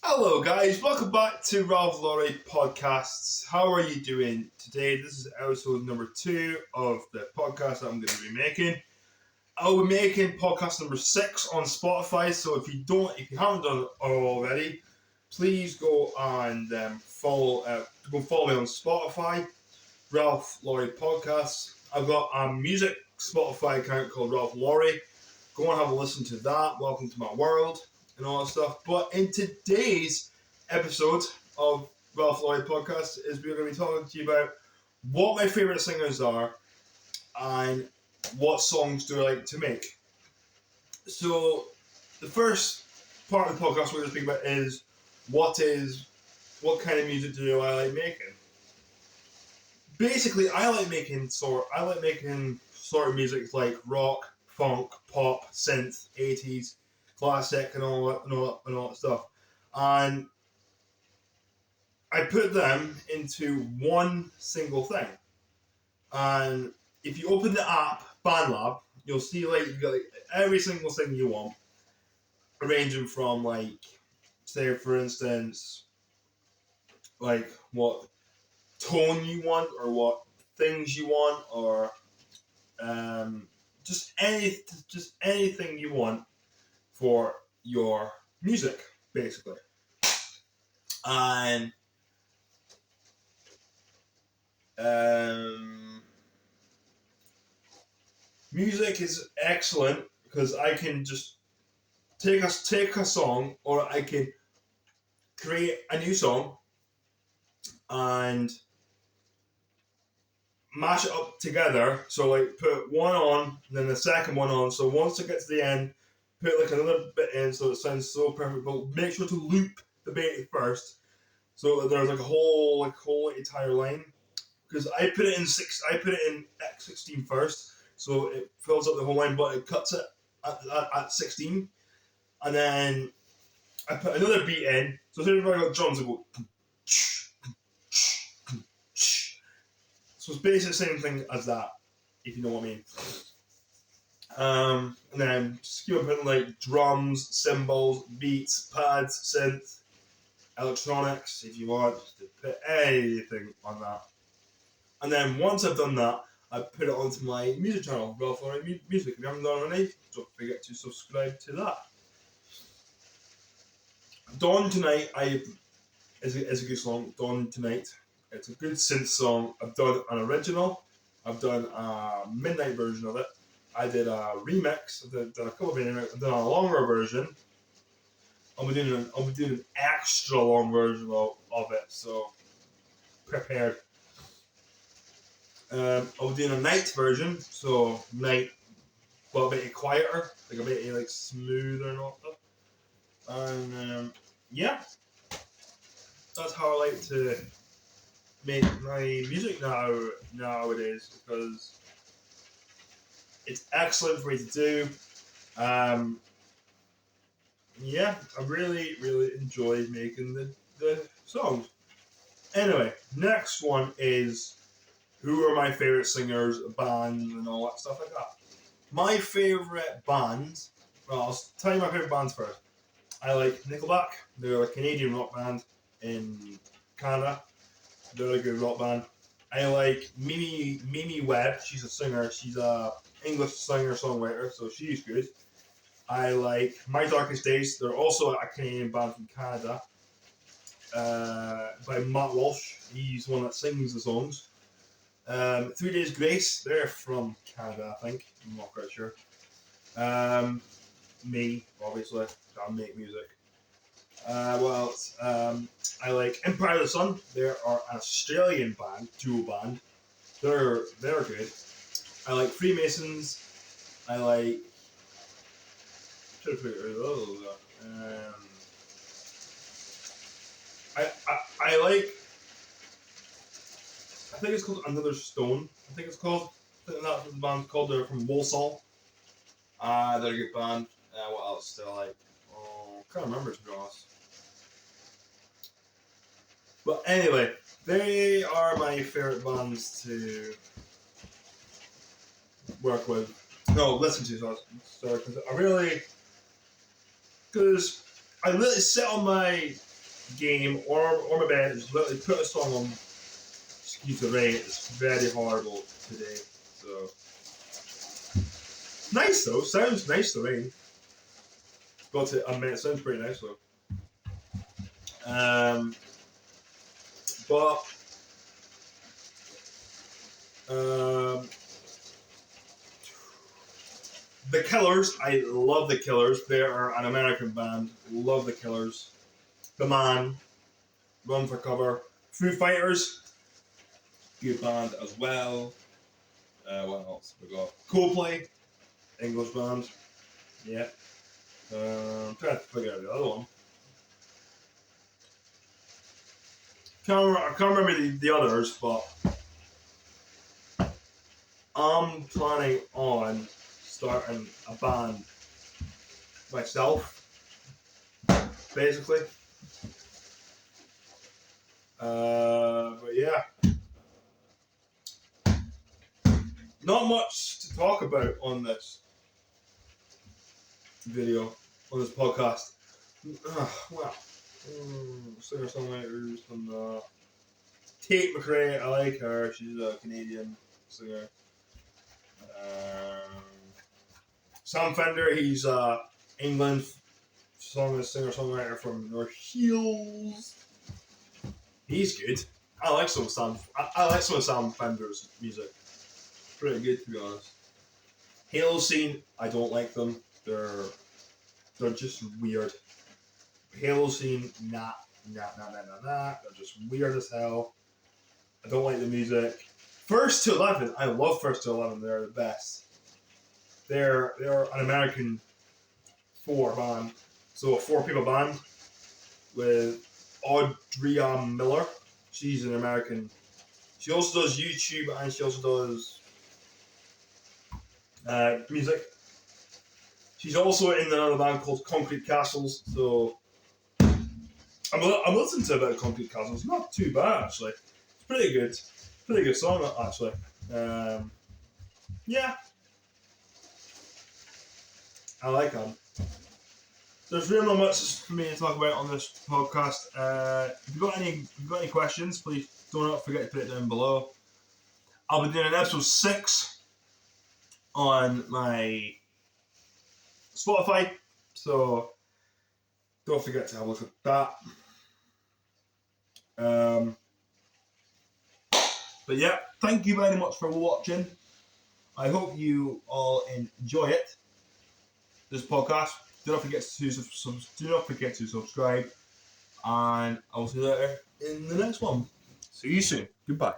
Hello, guys. Welcome back to Ralph Laurie Podcasts. How are you doing today? This is episode number 2 of the podcast that I'm going to be making. I'll be making podcast number 6 on Spotify. So if you haven't done it already, please go and follow me on Spotify, Ralph Laurie Podcasts. I've got a music Spotify account called Ralph Laurie. Go and have a listen to that. Welcome to my world. And all that stuff. But in today's episode of Ralph Laurie Podcast is we're going to be talking to you about what my favourite singers are and what songs do I like to make. So the first part of the podcast we're going to speak about is what kind of music do I like making. Basically, I like making sort of music like rock, funk, pop, synth, 80s. Classic and all that stuff, and I put them into one single thing. And if you open the app BandLab, you'll see you've got every single thing you want, ranging from say for instance, what tone you want or what things you want or just anything you want for your music, basically. And music is excellent because I can just take a song, or I can create a new song and mash it up together. So put one on, and then the second one on. So once it gets to the end, put another bit in so it sounds so perfect, but make sure to loop the bit first so that there's a whole entire line. Because I put it in X16 first, so it fills up the whole line, but it cuts it at 16, and then I put another beat in. So if I got drums, I go. So it's basically the same thing as that, if you know what I mean. And then just keep putting drums, cymbals, beats, pads, synth, electronics, if you want, just to put anything on that. And then once I've done that, I put it onto my music channel, Ralph Laurie Music. If you haven't done it already, don't forget to subscribe to that. Dawn Tonight is a good song. Dawn Tonight. It's a good synth song. I've done an original. I've done a midnight version of it. I did a remix. I've done a couple of remixes. I've done a longer version. I'll be doing an extra long version of it. So prepared. I'll be doing a night version. So night, but a bit quieter, a bit smoother and all that. And yeah, that's how I like to make my music nowadays, because it's excellent for me to do. Yeah, I really, really enjoy making the songs. Anyway, next one is who are my favourite singers, bands, and all that stuff like that. My favourite bands, well, I'll tell you my favourite bands first. I like Nickelback. They're a Canadian rock band in Canada. They're a good rock band. I like Mimi Webb. She's a singer. She's a English singer-songwriter, so she's good. I like My Darkest Days. They're also a Canadian band from Canada, by Matt Walsh. He's the one that sings the songs. 3 Days Grace. They're from Canada, I think. I'm not quite sure. Me, obviously. I make music. What else? I like Empire of the Sun. They're an Australian band, duo band. They're good. I like Freemasons. I like. I like. I think it's called Another Stone. I think it's called. I think that's what the band's called. They're from Walsall. They're a good band. What else do I like? Oh, I can't remember, to be honest. But anyway, they are my favourite bands to work with. No, listen to. Sorry, because I literally sit on my game or my bed, just literally put a song on Ski to Rain. It's very horrible today. So nice though, sounds nice to rain. Got to admit, it sounds pretty nice though. But The Killers, I love The Killers. They are an American band. Love The Killers. The Man, Run for Cover. Foo Fighters, good band as well. What else we got? Coldplay, English band. Yeah. I'm trying to figure out the other one. I can't remember the others, but I'm planning on starting a band myself, basically. But yeah, not much to talk about on this video, on this podcast. Well, singer-songwriters and Tate McRae, I like her. She's a Canadian singer. Sam Fender, he's England singer-songwriter from North Shields. He's good. I like some of Sam Fender's music. Pretty good, to be honest. Halo Scene, I don't like them. They're just weird. Halo Scene, nah. They're just weird as hell. I don't like the music. First to 11, I love First to 11. They're the best. They're an American 4 band, so a 4-people band with Audrey Miller. She's an American. She also does YouTube and she also does music. She's also in another band called Concrete Castles. So I'm listening to a bit of Concrete Castles. Not too bad actually. It's pretty good. Pretty good song actually. Yeah. I like them. There's really not much for me to talk about on this podcast. If you've got any questions, please don't forget to put it down below. I'll be doing an episode 6 on my Spotify, so don't forget to have a look at that. But yeah, thank you very much for watching. I hope you all enjoy it. This podcast. Do not forget to subscribe, and I will see you later in the next one. See you soon. Goodbye.